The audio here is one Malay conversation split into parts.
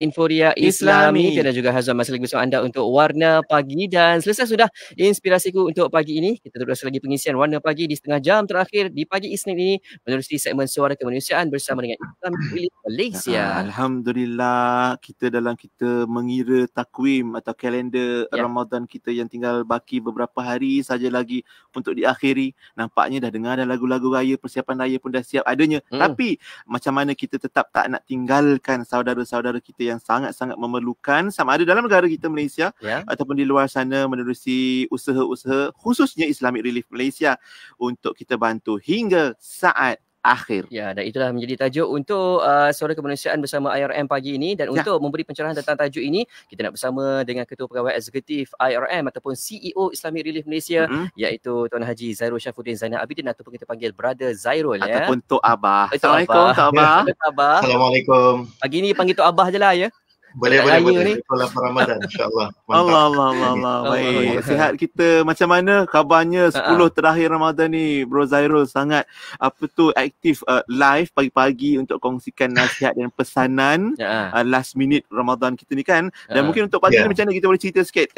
Inforia Islami dan juga Hazwan masih lagi bersama anda untuk Warna Pagi, dan selesai sudah inspirasiku untuk pagi ini. Kita terus lagi pengisian Warna Pagi di setengah jam terakhir di pagi Isnin ini menerusi segmen Suara Kemanusiaan bersama dengan Islam Relief Malaysia. Alhamdulillah, kita mengira takwim atau kalender Ramadan kita yang tinggal baki beberapa hari saja lagi untuk diakhiri. Nampaknya dah dengar dah lagu-lagu raya, persiapan raya pun dah siap adanya. Tapi macam mana kita tetap tak nak tinggalkan saudara-saudara kita yang sangat-sangat memerlukan, sama ada dalam negara kita Malaysia ataupun di luar sana, menerusi usaha-usaha khususnya Islamic Relief Malaysia untuk kita bantu hingga saat akhir. Ya, dan itulah menjadi tajuk untuk Suara Kemanusiaan bersama IRM pagi ini. Dan untuk memberi pencerahan tentang tajuk ini, kita nak bersama dengan Ketua Pegawai Eksekutif IRM ataupun CEO Islamic Relief Malaysia, iaitu Tuan Haji Zairul Syafuddin Zainal Abidin, ataupun kita panggil Brother Zairul ataupun Tok Abah. Assalamualaikum Tok Abah. Assalamualaikum. Pagi ni panggil Tok Abah je lah ya. Boleh. Kalau Ramadan, insyaAllah. Allah. Baik. Sihat kita macam mana? Kabarnya 10 terakhir Ramadan ni, Bro Zairul sangat aktif live pagi-pagi untuk kongsikan nasihat dan pesanan last minute Ramadan kita ni kan. Dan mungkin untuk pagi ni macam mana kita boleh cerita sikit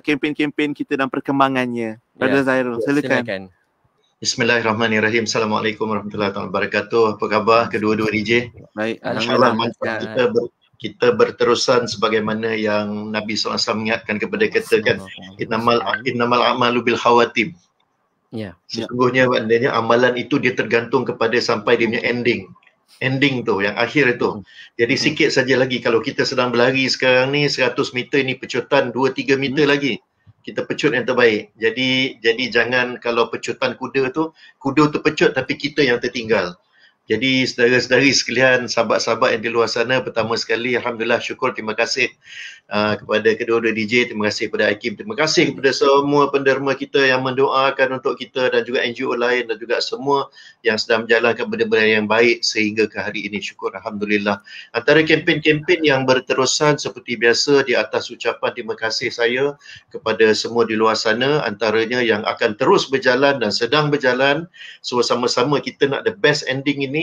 kempen-kempen kita dan perkembangannya. Brother Zairul, silakan. Bismillahirrahmanirrahim. Assalamualaikum warahmatullahi wabarakatuh. Apa khabar kedua-dua DJ? Baik, alhamdulillah. Kita berterusan sebagaimana yang Nabi SAW mengingatkan kepada kita kan, innamal a'malu bil khawatim. Sesungguhnya maknanya amalan itu dia tergantung kepada sampai dia punya ending tu, yang akhir itu. Jadi sikit saja lagi, kalau kita sedang berlari sekarang ni 100 meter ni pecutan 2-3 meter lagi, kita pecut yang terbaik. Jadi jangan, kalau pecutan kuda tu pecut tapi kita yang tertinggal. Jadi saudara-saudari sekalian, sahabat-sahabat yang di luar sana, pertama sekali alhamdulillah, syukur, terima kasih kepada kedua-dua DJ, terima kasih kepada Hakim, terima kasih kepada semua penderma kita yang mendoakan untuk kita dan juga NGO lain dan juga semua yang sedang menjalankan benda-benda yang baik sehingga ke hari ini, syukur alhamdulillah. Antara kempen-kempen yang berterusan seperti biasa, di atas ucapan terima kasih saya kepada semua di luar sana, antaranya yang akan terus berjalan dan sedang berjalan, so sama-sama kita nak the best ending ini.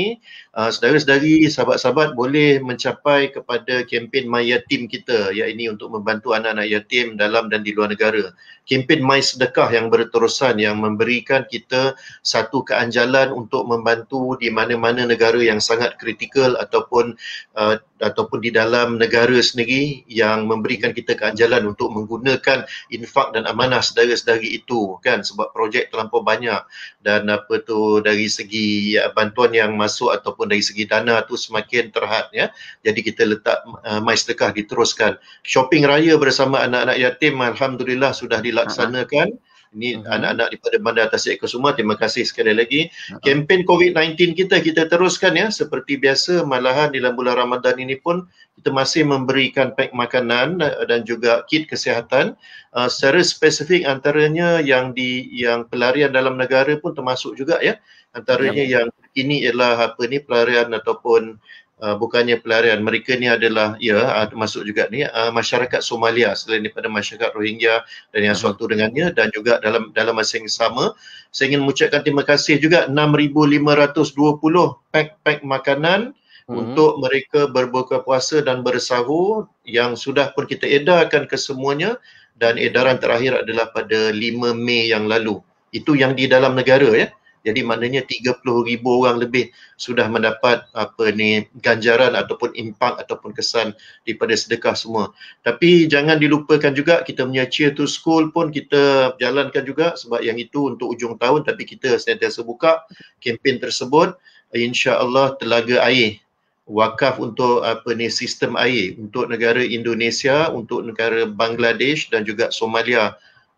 Saudara-saudari, sahabat-sahabat boleh mencapai kepada kempen My Yatim kita, iaitu untuk membantu anak-anak yatim dalam dan di luar negara. Kempen My Sedekah yang berterusan, yang memberikan kita satu keanjalan untuk membantu di mana-mana negara yang sangat kritikal ataupun di dalam negara sendiri, yang memberikan kita keanjalan untuk menggunakan infak dan amanah saudara-saudari itu kan, sebab projek terlampau banyak dan dari segi bantuan yang masuk ataupun dari segi dana tu semakin terhad ya. Jadi kita letak My Sedekah diteruskan. Shopping raya bersama anak-anak yatim alhamdulillah sudah dilaksanakan. Ini anak-anak daripada Bandar Tasik Kusuma, terima kasih sekali lagi. Kempen COVID-19 kita teruskan ya, seperti biasa. Malahan dalam bulan Ramadan ini pun kita masih memberikan pack makanan dan juga kit kesihatan secara spesifik, antaranya yang pelarian dalam negara pun termasuk juga ya. Antaranya yang ini ialah pelarian ataupun bukannya pelarian, mereka ni adalah termasuk juga ni masyarakat Somalia selain daripada masyarakat Rohingya dan yang sewaktu dengannya, dan juga dalam masa yang sama saya ingin mengucapkan terima kasih juga 6,520 pack makanan untuk mereka berbuka puasa dan bersahur yang sudah pun kita edarkan ke semuanya, dan edaran terakhir adalah pada 5 Mei yang lalu. Itu yang di dalam negara ya. Jadi maknanya 30,000 orang lebih sudah mendapat ganjaran ataupun impak ataupun kesan daripada sedekah semua. Tapi jangan dilupakan juga kita punya Cheer to School pun kita jalankan juga, sebab yang itu untuk ujung tahun, tapi kita sentiasa buka kempen tersebut. InsyaAllah telaga air, wakaf untuk sistem air untuk negara Indonesia, untuk negara Bangladesh dan juga Somalia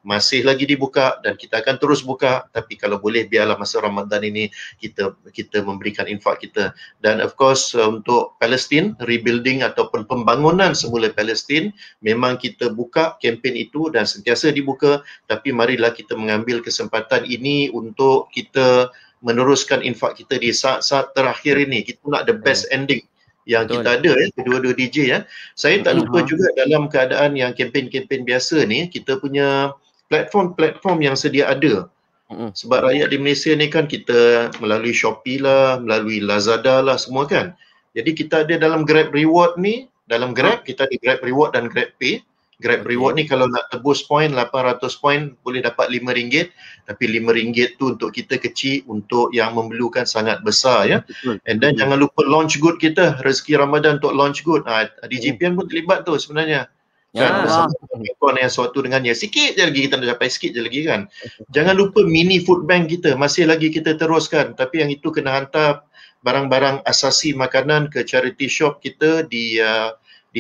masih lagi dibuka dan kita akan terus buka. Tapi kalau boleh biarlah masa Ramadan ini kita memberikan infak kita. Dan of course untuk Palestin, rebuilding ataupun pembangunan semula Palestin, memang kita buka kempen itu dan sentiasa dibuka, tapi marilah kita mengambil kesempatan ini untuk kita meneruskan infak kita di saat-saat terakhir ini. Kita nak the best ending yang kita ada ya, kedua-dua DJ ya. Saya tak lupa juga dalam keadaan yang kempen-kempen biasa ni, kita punya platform yang sedia ada. Sebab rakyat di Malaysia ni kan kita melalui Shopee lah, melalui Lazada lah semua kan. Jadi kita ada dalam Grab Reward ni, Dalam Grab, kita ada Grab Reward dan Grab Pay. Grab Reward ni kalau nak tebus poin 800 poin boleh dapat RM5, tapi RM5 tu untuk kita kecil, untuk yang memerlukan sangat besar ya. And then jangan lupa launch good kita, rezeki Ramadan untuk launch good. DJPN pun terlibat tu sebenarnya. Kan bersama kawan yang suatu dengannya. Sikit je lagi kita nak capai, sikit je lagi kan. Jangan lupa mini food bank kita, masih lagi kita teruskan, tapi yang itu kena hantar barang-barang asasi makanan ke charity shop kita di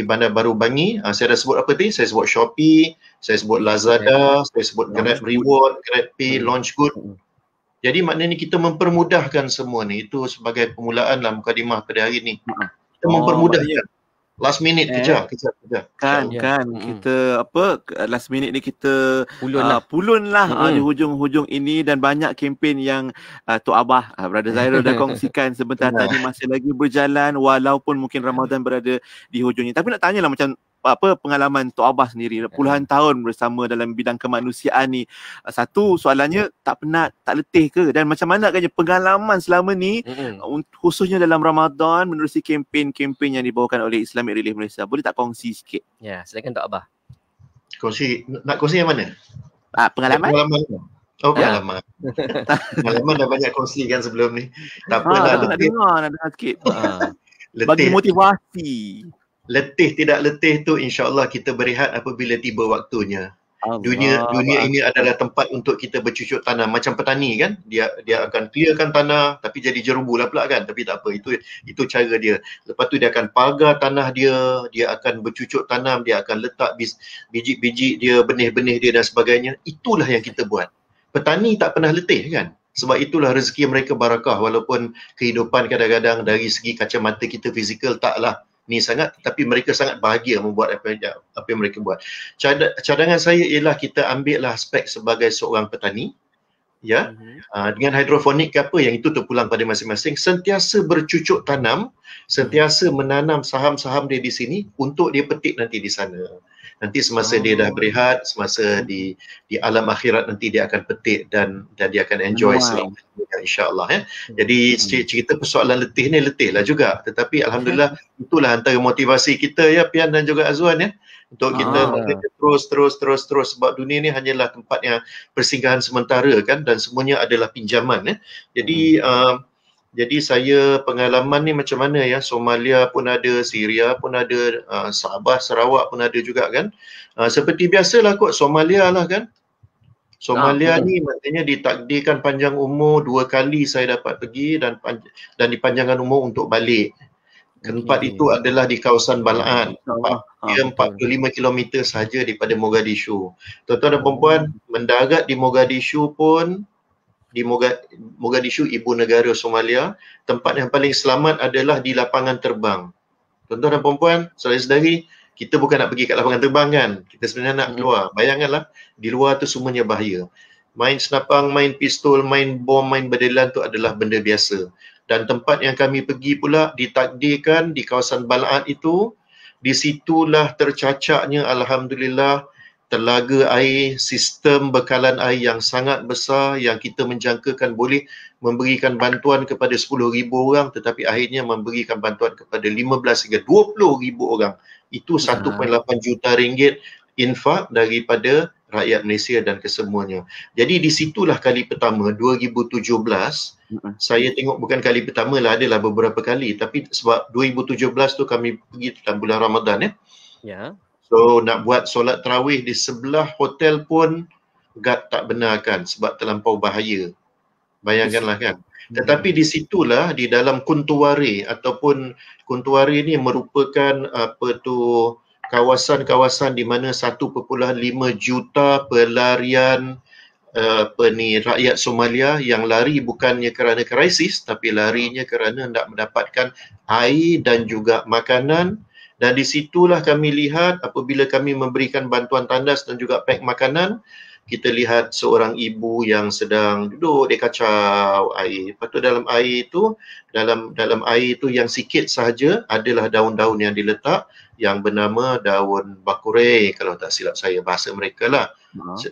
Bandar Baru Bangi. Saya dah sebut apa tadi? Saya sebut Shopee, saya sebut Lazada, saya sebut Grab Reward, Grab Pay, Launch Good. Jadi maknanya kita mempermudahkan semua ni. Itu sebagai permulaan lah mukadimah pada hari ni. Kita mempermudahkan. Last minute kejar. Kan kita last minute ni kita pulun lah di hujung-hujung ini, dan banyak kempen yang Tok Abah Brother Zairul dah kongsikan sebentar tadi masih lagi berjalan walaupun mungkin Ramadan berada di hujungnya. Tapi nak tanyalah macam pengalaman Tok Abah sendiri puluhan tahun bersama dalam bidang kemanusiaan ni. Satu soalannya, tak penat, tak letih ke? Dan macam mana agaknya pengalaman selama ni khususnya dalam Ramadan menerusi kempen-kempen yang dibawakan oleh Islamic Relief Malaysia? Boleh tak kongsi sikit? Ya, silakan Tok Abah. Nak kongsi yang mana? Pengalaman. Pengalaman. Pengalaman dah banyak kongsikan sebelum ni. Tak apa lah. Nak dengar sikit. Bagi motivasi. Letih tidak letih tu insya-Allah kita berehat apabila tiba waktunya. Dunia ini adalah tempat untuk kita bercucuk tanam macam petani kan. Dia akan clearkan tanah tapi jadi jerubu lah pula kan. Tapi tak apa, itu cara dia. Lepas tu dia akan pagar tanah dia akan bercucuk tanam, dia akan letak biji-biji dia, benih-benih dia dan sebagainya. Itulah yang kita buat. Petani tak pernah letih kan. Sebab itulah rezeki mereka barakah, walaupun kehidupan kadang-kadang dari segi kacamata kita fizikal taklah ni sangat, tapi mereka sangat bahagia membuat apa yang mereka buat. Cadangan saya ialah kita ambil lah aspek sebagai seorang petani, ya, dengan hidroponik ke apa yang itu terpulang pada masing-masing, sentiasa bercucuk tanam, sentiasa menanam saham-saham dia di sini untuk dia petik nanti di sana. Nanti semasa dia dah berehat, semasa di alam akhirat nanti dia akan petik dan dia akan enjoy selamanya insya-Allah ya. Jadi cerita persoalan letih ni letih lah juga, tetapi alhamdulillah itulah antara motivasi kita ya Pian dan juga Azwan ya, untuk kita terus sebab dunia ni hanyalah tempat yang persinggahan sementara kan, dan semuanya adalah pinjaman ya. Jadi saya pengalaman ni macam mana ya, Somalia pun ada, Syria pun ada, Sabah, Sarawak pun ada juga kan. Seperti biasalah kot, Somalia lah kan. Somalia ni maknanya ditakdirkan panjang umur 2 kali saya dapat pergi dan dipanjangkan umur untuk balik. Tempat itu adalah di kawasan Bal'an. 45 km sahaja daripada Mogadishu. Tuan-tuan dan puan-puan, mendarat di Mogadishu pun, di Mogadishu, ibu negara Somalia, tempat yang paling selamat adalah di lapangan terbang. Tuan-tuan dan puan-puan, saudara-saudari, kita bukan nak pergi kat lapangan terbang kan, kita sebenarnya nak keluar. Bayangkanlah, di luar tu semuanya bahaya. Main senapang, main pistol, main bom, main berdelan tu adalah benda biasa. Dan tempat yang kami pergi pula ditakdirkan di kawasan Bal'ad itu, di situlah tercacaknya alhamdulillah telaga air, sistem bekalan air yang sangat besar yang kita menjangkakan boleh memberikan bantuan kepada 10,000 orang, tetapi akhirnya memberikan bantuan kepada 15 hingga 20,000 orang. Itu 1.8 juta ringgit infak daripada rakyat Malaysia dan kesemuanya. Jadi di situlah kali pertama 2017 saya tengok, bukan kali pertama lah, adalah beberapa kali, tapi sebab 2017 tu kami pergi dalam bulan Ramadan ya. Ya. So nak buat solat tarawih di sebelah hotel pun tak benarkan sebab terlampau bahaya. Bayangkanlah kan. Tetapi di situlah di dalam Kuntuwari, ataupun Kuntuwari ni merupakan kawasan-kawasan di mana 1.5 juta pelarian rakyat Somalia yang lari bukannya kerana krisis, tapi larinya kerana hendak mendapatkan air dan juga makanan. Dan di situlah kami lihat apabila kami memberikan bantuan tandas dan juga pack makanan, kita lihat seorang ibu yang sedang duduk di kacau air. Lepas tu dalam air itu yang sikit sahaja adalah daun-daun yang diletak, yang bernama daun bakure, kalau tak silap saya bahasa mereka lah.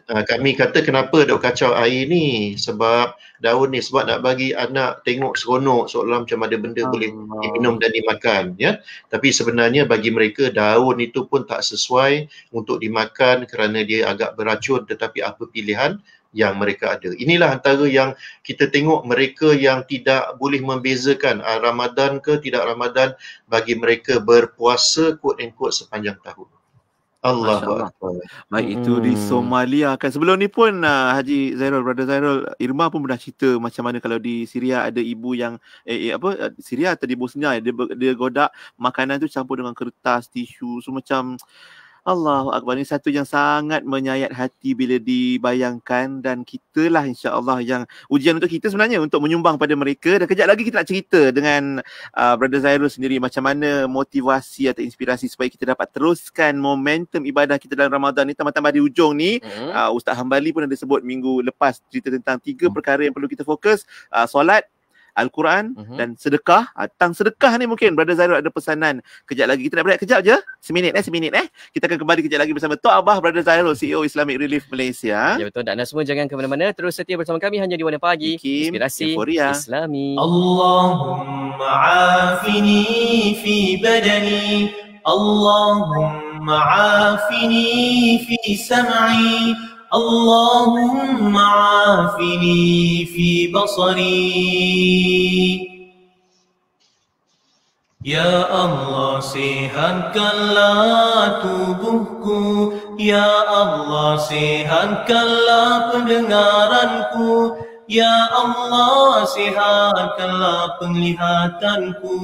Kami kata kenapa dok kacau air ni, sebab daun ni sebab nak bagi anak tengok seronok, seolah macam ada benda boleh diminum dan dimakan, ya. Tapi sebenarnya bagi mereka daun itu pun tak sesuai untuk dimakan kerana dia agak beracun, tetapi apa pilihan yang mereka ada. Inilah antara yang kita tengok mereka yang tidak boleh membezakan Ramadan ke tidak Ramadan, bagi mereka berpuasa quote and quote sepanjang tahun. Allah. Baik, itu di Somalia kan. Sebelum ni pun Haji Zairul, Brother Zairul, Irma pun pernah cerita macam mana kalau di Syria ada ibu yang Syria atau di Bosnia, dia godak makanan tu campur dengan kertas, tisu, so macam Allahu Akbar. Ini satu yang sangat menyayat hati bila dibayangkan, dan kitalah insya-Allah yang ujian untuk kita sebenarnya untuk menyumbang pada mereka. Dan kejap lagi kita nak cerita dengan Brother Zairul sendiri macam mana motivasi atau inspirasi supaya kita dapat teruskan momentum ibadah kita dalam Ramadan ni. Tambah-tambah di ujung ni Ustaz Hambali pun ada sebut minggu lepas cerita tentang 3 perkara yang perlu kita fokus, solat, Al-Quran dan sedekah. Tentang sedekah ni mungkin Brother Zairul ada pesanan. Kejap lagi kita nak berehat kejap je. Seminit. Kita akan kembali kejap lagi bersama Tok Abah Brother Zairul, CEO Islamic Relief Malaysia. Ya betul, dan anda semua jangan ke mana-mana. Terus setia bersama kami hanya di Warna Pagi. Inspirasi Euphoria Islami. Allahumma afini fi badani, Allahumma afini fi sam'i, Allahumma afini fi basari. Ya Allah, sihatkanlah tubuhku, Ya Allah, sihatkanlah pendengaranku, Ya Allah, sihatkanlah penglihatanku.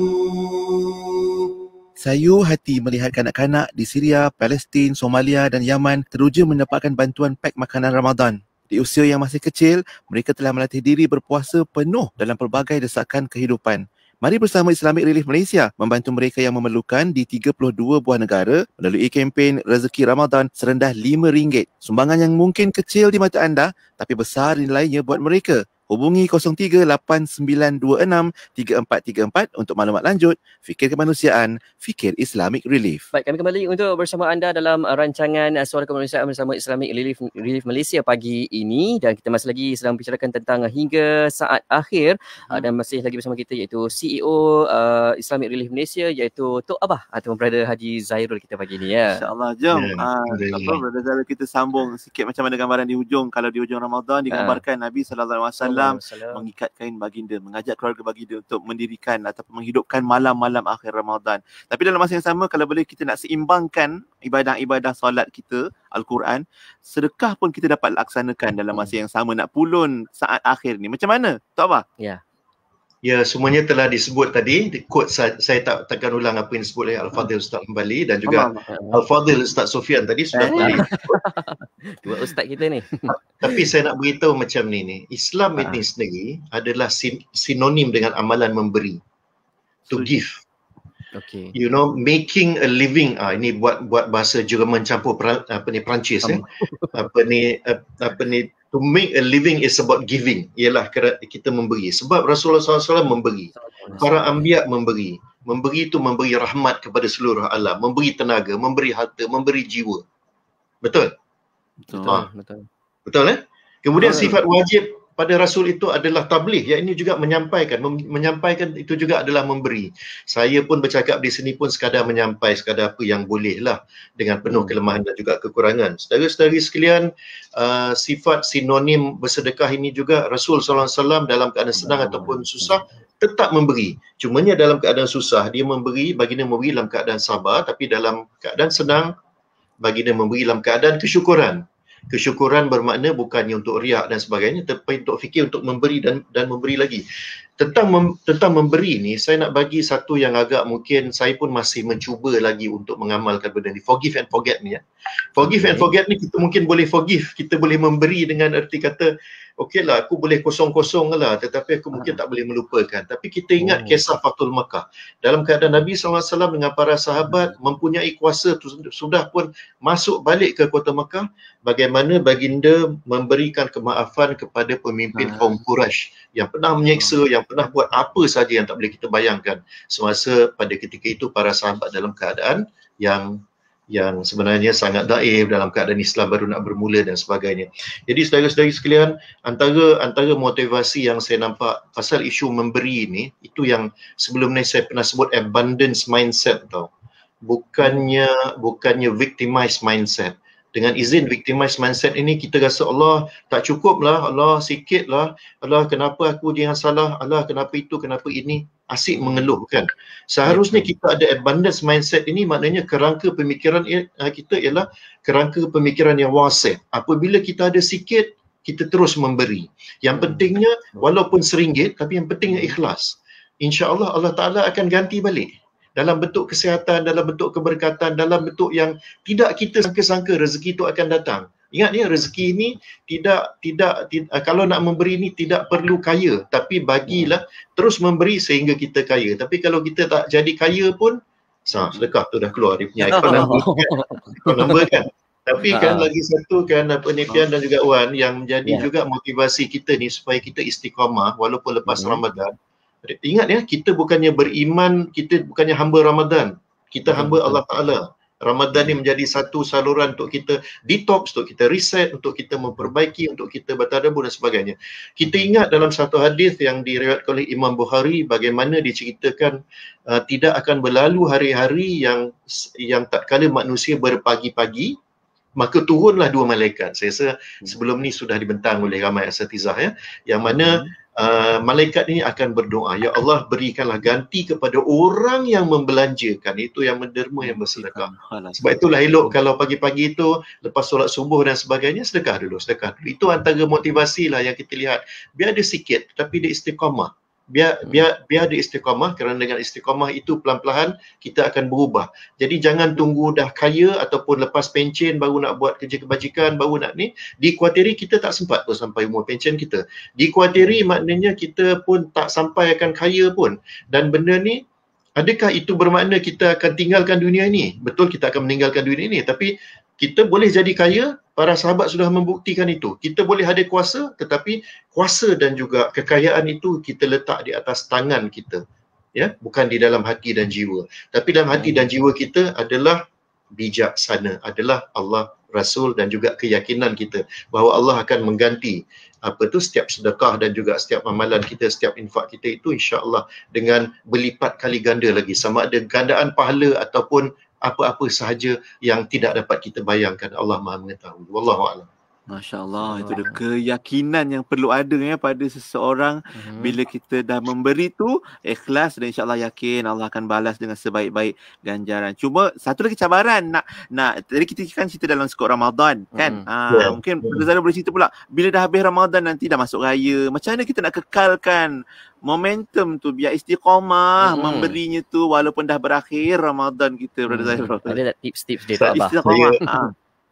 Sayu hati melihat kanak-kanak di Syria, Palestin, Somalia dan Yaman teruja mendapatkan bantuan pak makanan Ramadan. Di usia yang masih kecil, mereka telah melatih diri berpuasa penuh dalam pelbagai desakan kehidupan. Mari bersama Islamic Relief Malaysia membantu mereka yang memerlukan di 32 buah negara melalui kempen Rezeki Ramadan serendah RM5. Sumbangan yang mungkin kecil di mata anda, tapi besar nilainya buat mereka. Hubungi 0389263434 untuk maklumat lanjut. Fikir Kemanusiaan, Fikir Islamic Relief. Baik, kami kembali untuk bersama anda dalam rancangan Suara Kemanusiaan bersama Islamic Relief Malaysia pagi ini, dan kita masih lagi sedang bicarakan tentang hingga saat akhir dan masih lagi bersama kita iaitu CEO Islamic Relief Malaysia iaitu Tok Abah atau Brother Haji Zairul kita pagi ini, ya. InsyaAllah, jom Brother Zairul, kita sambung sikit macam mana gambaran di hujung. Kalau di hujung Ramadan digambarkan Nabi SAW mengikat kain baginda, mengajak keluarga baginda untuk mendirikan ataupun menghidupkan malam-malam akhir Ramadan. Tapi dalam masa yang sama, kalau boleh kita nak seimbangkan ibadah-ibadah solat kita, Al-Quran, sedekah pun kita dapat laksanakan dalam masa yang sama, nak pulun saat akhir ni. Macam mana, Tok Abah? Ya, semuanya telah disebut tadi. Quote saya takkan ulang apa yang disebut oleh Al-Fadhil Ustaz Hambali dan juga Al-Fadhil Ustaz Sofian tadi sudah tadi. Dua ustaz kita ni. Tapi saya nak beritahu macam ni. Islam ini sendiri adalah sinonim dengan amalan memberi. To give. Okay. You know, making a living. Ini buat bahasa Jerman campur Perancis ya. To make a living is about giving. Ialah kita memberi. Sebab Rasulullah SAW memberi. Para anbiya memberi. Memberi itu memberi rahmat kepada seluruh alam. Memberi tenaga, memberi harta, memberi jiwa. Betul? Betul eh? Kemudian sifat wajib pada Rasul itu adalah tabligh. Ya, ini juga menyampaikan. Menyampaikan itu juga adalah memberi. Saya pun bercakap di sini pun sekadar menyampaikan sekadar apa yang boleh lah, dengan penuh kelemahan dan juga kekurangan. Saudara-saudari sekalian, sifat sinonim bersedekah ini juga Rasul SAW dalam keadaan senang ataupun susah tetap memberi. Cumanya dalam keadaan susah dia memberi, baginda memberi dalam keadaan sabar, tapi dalam keadaan senang baginda memberi dalam keadaan kesyukuran. Kesyukuran bermakna bukannya untuk riak dan sebagainya, tetapi untuk fikir untuk memberi dan memberi lagi. Tentang memberi ni, saya nak bagi satu yang agak mungkin saya pun masih mencuba lagi untuk mengamalkan benda ni. Forgive and forget ni ya. Forgive and forget ni kita mungkin boleh forgive, kita boleh memberi dengan erti kata okeylah aku boleh kosong-kosong lah, tetapi aku mungkin tak boleh melupakan. Tapi kita ingat kisah Fathul Makkah. Dalam keadaan Nabi SAW dengan para sahabat mempunyai kuasa sudah pun masuk balik ke kota Makkah, bagaimana baginda memberikan kemaafan kepada pemimpin kaum Quraisy yang pernah menyeksa, yang pernah buat apa saja yang tak boleh kita bayangkan. Semasa pada ketika itu para sahabat dalam keadaan yang sebenarnya sangat daif dalam keadaan Islam baru nak bermula dan sebagainya. Jadi saudara-saudari sekalian, antara motivasi yang saya nampak pasal isu memberi ni, itu yang sebelum ni saya pernah sebut abundance mindset tau. Bukannya victimized mindset. Dengan izin victimized mindset ini kita rasa Allah tak cukup lah, Allah sikit lah, Allah kenapa aku dia yang salah, Allah kenapa itu, kenapa ini, asyik mengeluh kan. Seharusnya kita ada abundance mindset ini, maknanya kerangka pemikiran kita ialah kerangka pemikiran yang wasi'. Apabila kita ada sikit, kita terus memberi. Yang pentingnya walaupun RM1 tapi yang pentingnya ikhlas. InsyaAllah Allah Ta'ala akan ganti balik. Dalam bentuk kesihatan, dalam bentuk keberkatan, dalam bentuk yang tidak kita sangka-sangka rezeki itu akan datang. Ingat ya, rezeki ini tidak kalau nak memberi ni tidak perlu kaya, tapi bagilah, terus memberi sehingga kita kaya. Tapi kalau kita tak jadi kaya pun, sedekah tu dah keluar dia punya number kan. Tapi kan lagi satu kan penipian dan juga Wan yang menjadi juga motivasi kita ni supaya kita istiqamah walaupun lepas Ramadan. Ingat ya, kita bukannya beriman, kita bukannya hamba Ramadan. Kita hamba Allah Ta'ala. Ramadan ni menjadi satu saluran untuk kita detox, untuk kita reset, untuk kita memperbaiki, untuk kita bertadabbur dan sebagainya. Kita ingat dalam satu hadis yang diriwayatkan oleh Imam Bukhari, bagaimana diceritakan tidak akan berlalu hari-hari yang tak kala manusia berpagi-pagi, maka turunlah dua malaikat. Saya rasa sebelum ni sudah dibentang oleh ramai asatizah ya, yang mana malaikat ini akan berdoa, ya Allah berikanlah ganti kepada orang yang membelanjakan, itu yang menderma, yang bersedekah. Sebab itulah elok kalau pagi-pagi itu lepas solat subuh dan sebagainya, sedekah dulu. Itu antara motivasi lah yang kita lihat. Biar ada sikit tapi dia istiqamah. Biar dia istiqamah, kerana dengan istiqamah itu pelan-pelan kita akan berubah. Jadi jangan tunggu dah kaya ataupun lepas pencen baru nak buat kerja kebajikan, baru nak ni. Dikuatiri kita tak sempat pun sampai umur pencen kita. Dikuatiri maknanya kita pun tak sampai akan kaya pun. Dan benda ni, adakah itu bermakna kita akan tinggalkan dunia ini? Betul, kita akan meninggalkan dunia ini, tapi kita boleh jadi kaya. Para sahabat sudah membuktikan itu. Kita boleh ada kuasa, tetapi kuasa dan juga kekayaan itu kita letak di atas tangan kita. Ya, bukan di dalam hati dan jiwa. Tapi dalam hati dan jiwa kita adalah bijaksana, adalah Allah, Rasul dan juga keyakinan kita bahawa Allah akan mengganti setiap sedekah dan juga setiap amalan kita, setiap infak kita itu insya-Allah dengan berlipat kali ganda lagi, sama ada gandaan pahala ataupun apa-apa sahaja yang tidak dapat kita bayangkan. Allah Maha mengetahui. Wallahu a'lam. Masya-Allah, itu dia keyakinan yang perlu ada ya pada seseorang. Bila kita dah memberi tu ikhlas, dan insya-Allah yakin Allah akan balas dengan sebaik-baik ganjaran. Cuma satu lagi cabaran nak tadi kita kan cerita dalam skop Ramadan kan. Mungkin Zara boleh cerita pula bila dah habis Ramadan nanti dah masuk raya, macam mana kita nak kekalkan momentum tu biar istiqamah memberinya tu walaupun dah berakhir Ramadan kita, Brother Zairul. Ada tips-tips dia tak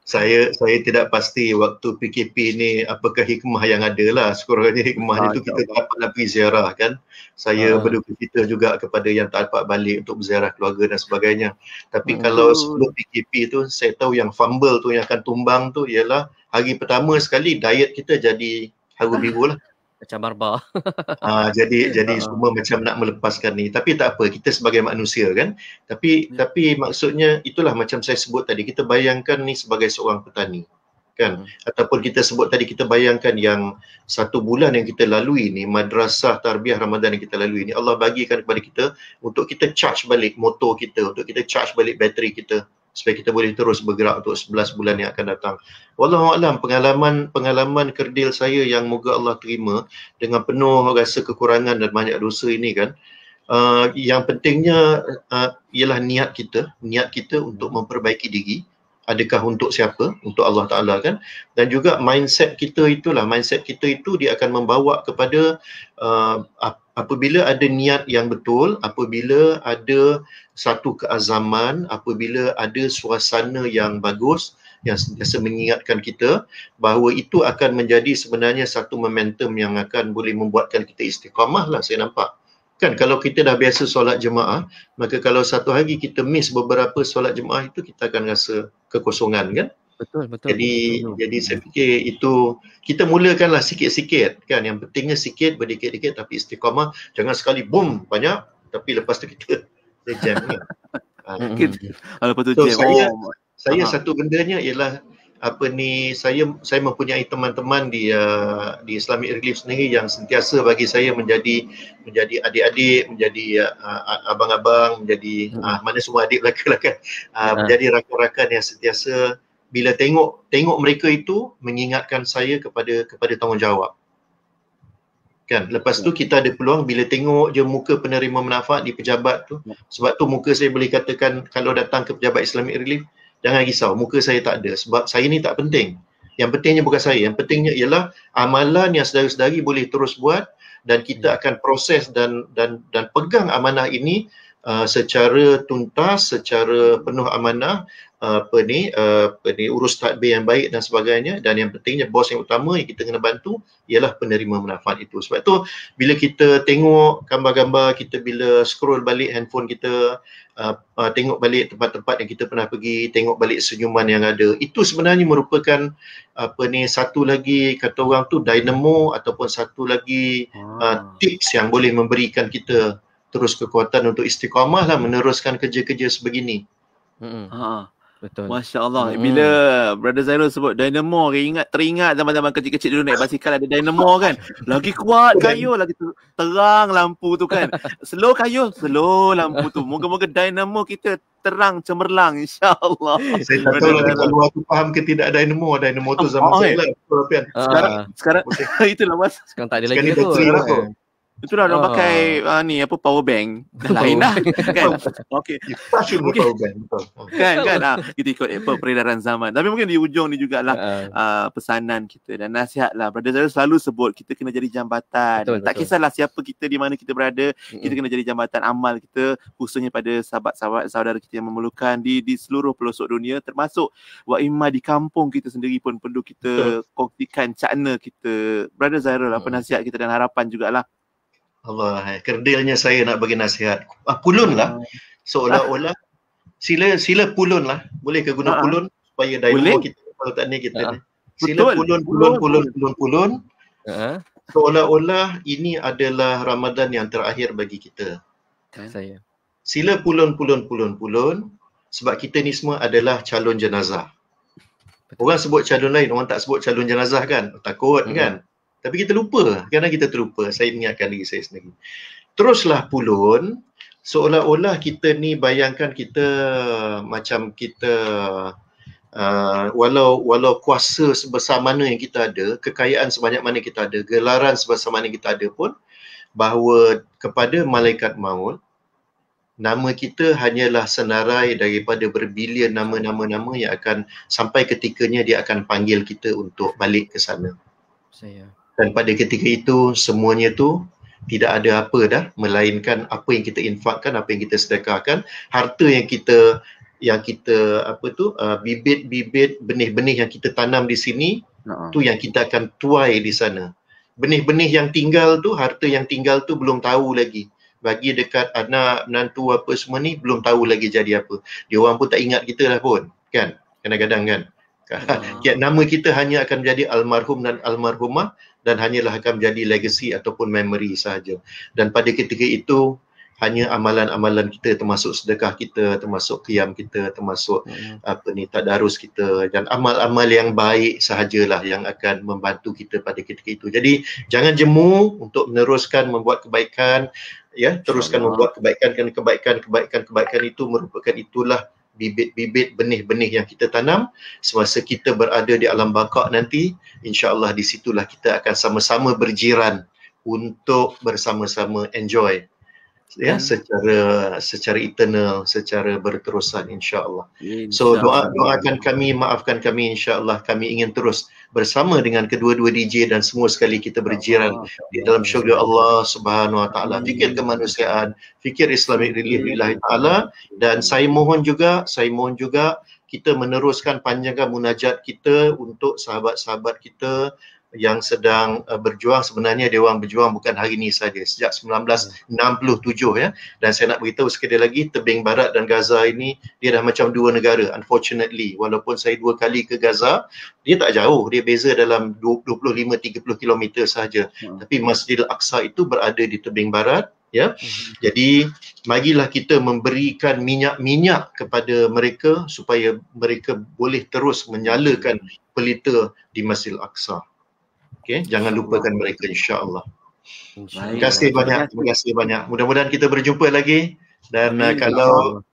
Saya tidak pasti waktu PKP ni apakah hikmah yang ada lah. Sekurang-kurangnya hikmah itu kita dapat pergi ziarah kan. Saya berduka cita juga kepada yang tak dapat balik untuk berziarah keluarga dan sebagainya. Tapi kalau sebelum PKP tu, saya tahu yang fumble tu yang akan tumbang tu ialah hari pertama sekali diet kita jadi haru biru lah. Macam barbar. Jadi semua macam nak melepaskan ni. Tapi tak apa, kita sebagai manusia kan. Tapi maksudnya itulah macam saya sebut tadi, kita bayangkan ni sebagai seorang petani kan. Ataupun kita sebut tadi, kita bayangkan yang 1 bulan yang kita lalui ni, madrasah tarbiyah Ramadan yang kita lalui ni, Allah bagikan kepada kita untuk kita charge balik motor kita, untuk kita charge balik bateri kita, supaya kita boleh terus bergerak untuk 11 bulan yang akan datang. Wallahualam, pengalaman kerdil saya yang moga Allah terima dengan penuh rasa kekurangan dan banyak dosa ini kan, yang pentingnya ialah niat kita untuk memperbaiki diri. Adakah untuk siapa? Untuk Allah Ta'ala kan. Dan juga mindset kita itu dia akan membawa kepada apabila ada niat yang betul, apabila ada satu keazaman, apabila ada suasana yang bagus yang sentiasa mengingatkan kita bahawa itu akan menjadi sebenarnya satu momentum yang akan boleh membuatkan kita istiqamah lah, saya nampak. Kan kalau kita dah biasa solat jemaah, maka kalau satu hari kita miss beberapa solat jemaah itu, kita akan rasa kekosongan kan. Betul. Jadi saya fikir itu kita mulakanlah sikit-sikit kan. Yang pentingnya sikit, berdikit-dikit tapi istiqamah. Jangan sekali boom banyak tapi lepas tu kita jam kan. Lepas tu So jam. saya satu bendanya ialah saya mempunyai teman-teman di Islamic Relief sendiri yang sentiasa bagi saya menjadi adik-adik, menjadi abang-abang, menjadi mana semua adik belaka kan, menjadi rakan-rakan yang sentiasa bila tengok mereka itu mengingatkan saya kepada tanggungjawab. Kan, lepas tu kita ada peluang bila tengok je muka penerima manfaat di pejabat tu, sebab tu muka saya boleh katakan kalau datang ke pejabat Islamic Relief, jangan risau, muka saya tak ada sebab saya ni tak penting. Yang pentingnya bukan saya, yang pentingnya ialah amalan yang saudara-saudari boleh terus buat dan kita akan proses dan pegang amanah ini secara tuntas, secara penuh amanah, urus tadbir yang baik dan sebagainya. Dan yang pentingnya bos yang utama yang kita kena bantu ialah penerima manfaat itu. Sebab tu bila kita tengok gambar-gambar, kita bila scroll balik handphone kita, tengok balik tempat-tempat yang kita pernah pergi, tengok balik senyuman yang ada, itu sebenarnya merupakan satu lagi kata orang tu dynamo ataupun satu lagi tips yang boleh memberikan kita terus kekuatan untuk istiqamah lah meneruskan kerja-kerja sebegini. Betul. Masya Allah. Bila Brother Zairul sebut dynamo, teringat zaman-zaman kecil-kecil dulu naik basikal ada dynamo kan. Lagi kuat kayu, lagi terang lampu tu kan. Slow kayu, slow lampu tu. Moga-moga dynamo kita terang cemerlang insya-Allah. Saya tak tahu kalau luar tu faham ke tidak dynamo tu zaman saya lah. Sekarang itulah mas. Sekarang tak ada lagi tu. Itulah orang pakai power bank. Lain lah kan. Okey. Power bank betul. Kan kita ikut peredaran zaman. Tapi mungkin di ujung ni jugalah pesanan kita dan nasihat lah. Brother Zairul selalu sebut kita kena jadi jambatan. Betul. Kisahlah siapa kita, di mana kita berada, kita kena jadi jambatan amal kita, khususnya pada sahabat-sahabat saudara kita yang memerlukan di seluruh pelosok dunia, termasuk wa imma di kampung kita sendiri pun perlu kita kongsikan cakna kita. Brother Zairul, apa nasihat kita dan harapan jugalah. Allah, kerdilnya saya nak bagi nasihat. Pulun lah. Seolah-olah sila pulun lah. Boleh ke guna pulun supaya dynamo kita kalau tak ni kita ni. Sila pulun. Seolah-olah ini adalah Ramadan yang terakhir bagi kita. Saya. Sila pulun sebab kita ni semua adalah calon jenazah. Orang sebut calon lain, orang tak sebut calon jenazah kan. Takut kan. Tapi kita lupa, kadang kita terlupa. Saya ingatkan diri saya sendiri. Teruslah pulun, seolah-olah kita ni bayangkan kita macam kita walau kuasa sebesar mana yang kita ada, kekayaan sebanyak mana kita ada, gelaran sebesar mana kita ada pun, bahawa kepada malaikat maut, nama kita hanyalah senarai daripada berbilion nama-nama yang akan sampai ketikanya dia akan panggil kita untuk balik ke sana. Dan pada ketika itu semuanya tu tidak ada apa dah melainkan apa yang kita infakkan, apa yang kita sedekahkan, harta yang kita bibit-bibit benih-benih yang kita tanam di sini tu yang kita akan tuai di sana. Benih-benih yang tinggal tu, harta yang tinggal tu belum tahu lagi. Bagi dekat anak, menantu apa semua ni belum tahu lagi jadi apa. Dia orang pun tak ingat kita lah pun, kan? Kadang-kadang kan. Nama kita hanya akan menjadi almarhum dan almarhumah dan hanyalah akan menjadi legacy ataupun memory sahaja. Dan pada ketika itu hanya amalan-amalan kita, termasuk sedekah kita, termasuk qiyam kita, termasuk tadarus kita dan amal-amal yang baik sahajalah yang akan membantu kita pada ketika itu. Jadi jangan jemu untuk meneruskan membuat kebaikan, ya, teruskan membuat kebaikan, kerana kebaikan itu merupakan itulah bibit-bibit benih-benih yang kita tanam. Semasa kita berada di alam baka nanti, insya-Allah di situlah kita akan sama-sama berjiran untuk bersama-sama enjoy, ya, secara eternal, secara berterusan insya-Allah. So doakan kami, maafkan kami, insya-Allah kami ingin terus bersama dengan kedua-dua DJ dan semua sekali kita berjiran di dalam syurga Allah Subhanahu Wa Taala. Fikir kemanusiaan, fikir Islamic Relief lillahi taala. Dan saya mohon juga kita meneruskan panjangkan munajat kita untuk sahabat-sahabat kita yang sedang berjuang. Sebenarnya dia orang berjuang bukan hari ini saja, sejak 1967 ya. Dan saya nak beritahu sekali lagi, tebing barat dan Gaza ini dia dah macam dua negara. Unfortunately, walaupun saya 2 kali ke Gaza, dia tak jauh, dia beza dalam 25-30 km sahaja. Tapi Masjidil Aqsa itu berada di tebing barat Ya, jadi marilah kita memberikan minyak-minyak kepada mereka supaya mereka boleh terus menyalakan pelita di Masjidil Aqsa. Okey, jangan lupakan mereka, insya-Allah. Terima kasih banyak, terima kasih banyak. Mudah-mudahan kita berjumpa lagi, dan kalau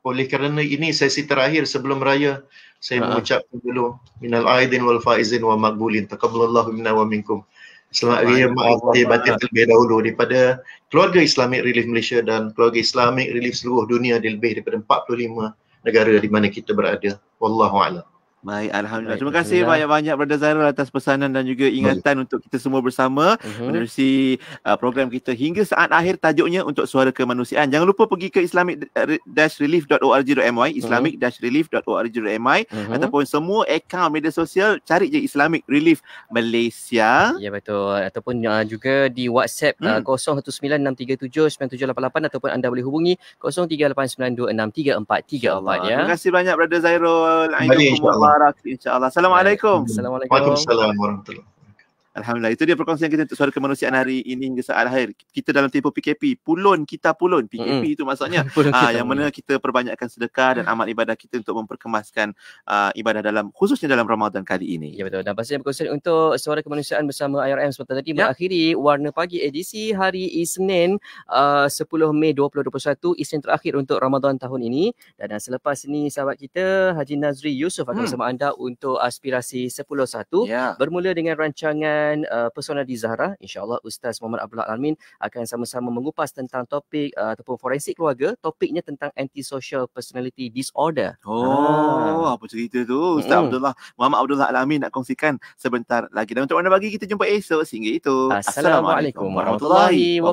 oleh kerana ini sesi terakhir sebelum raya, saya mengucapkan dulu minal aidin wal faizin wa maqbulin taqabbalallahu minna wa minkum. Selamat Raya, maaf lahir batin terlebih dahulu daripada keluarga Islamic Relief Malaysia dan keluarga Islamic Relief seluruh dunia di lebih daripada 45 negara di mana kita berada. Wallahu a'lam. Baik, Alhamdulillah. Terima kasih banyak-banyak Brother Zairul atas pesanan dan juga ingatan untuk kita semua bersama menerusi program kita hingga saat akhir, tajuknya Untuk Suara Kemanusiaan. Jangan lupa pergi ke islamic-relief.org.my, islamic-relief.org.my, ataupun semua akaun media sosial, cari je Islamic Relief Malaysia. Ya, betul. Ataupun juga di WhatsApp 0196379788 ataupun anda boleh hubungi 0389263434 ya. Terima kasih banyak Brother Zairul. InsyaAllah. Assalamualaikum. Assalamualaikum. Waalaikumsalam warahmatullahi wabarakatuh. Alhamdulillah. Itu dia perkongsian kita untuk Suara Kemanusiaan hari ini hingga saat akhir. Kita dalam tempoh PKP, pulun kita pulun. PKP itu maksudnya yang mana kita perbanyakkan sedekah dan amal ibadah kita untuk memperkemaskan ibadah khususnya dalam Ramadan kali ini. Ya, betul. Dan pastinya perkongsian untuk Suara Kemanusiaan bersama IRM seperti tadi mengakhiri Warna Pagi edisi hari Isnin 10 Mei 2021, Isnin terakhir untuk Ramadan tahun ini. Dan selepas ini sahabat kita Haji Nazri Yusof akan bersama anda untuk Aspirasi 10.1 bermula dengan rancangan Persona di Zahra. InsyaAllah Ustaz Muhammad Abdullah Alamin akan sama-sama mengupas tentang topik ataupun forensik keluarga. Topiknya tentang antisocial personality disorder. Apa cerita tu Ustaz Muhammad Abdullah Alamin nak kongsikan sebentar lagi. Dan untuk Warna Pagi kita jumpa esok. Sehingga itu, Assalamualaikum warahmatullahi wabarakatuh.